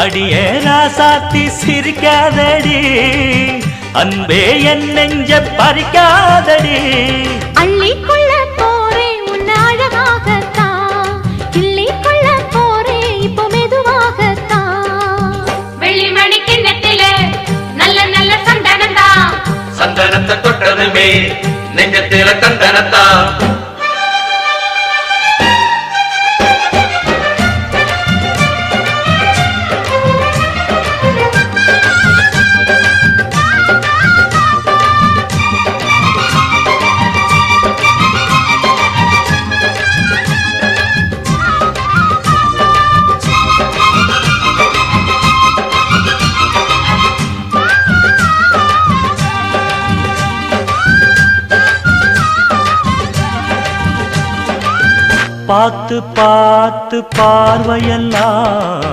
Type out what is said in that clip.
அடியே ராசாத்தி சிரிக்காதடி, அன்பே என் நெஞ்ச பறிக்காதடி. அள்ளிக்கொள்ள போரே உன்னை அழகாகத்தான், கிள்ளிக்கொள்ள போரே இப்போ மெதுவாகத்தான். வெள்ளிமணி கிண்ணத்திலே நல்ல நல்ல சந்தனத்தா, சந்தனத்தை தொட்டதுமே நெஞ்சத்தில தந்தனத்தா. பார்த்து பார்த்து பார்வையெல்லாம்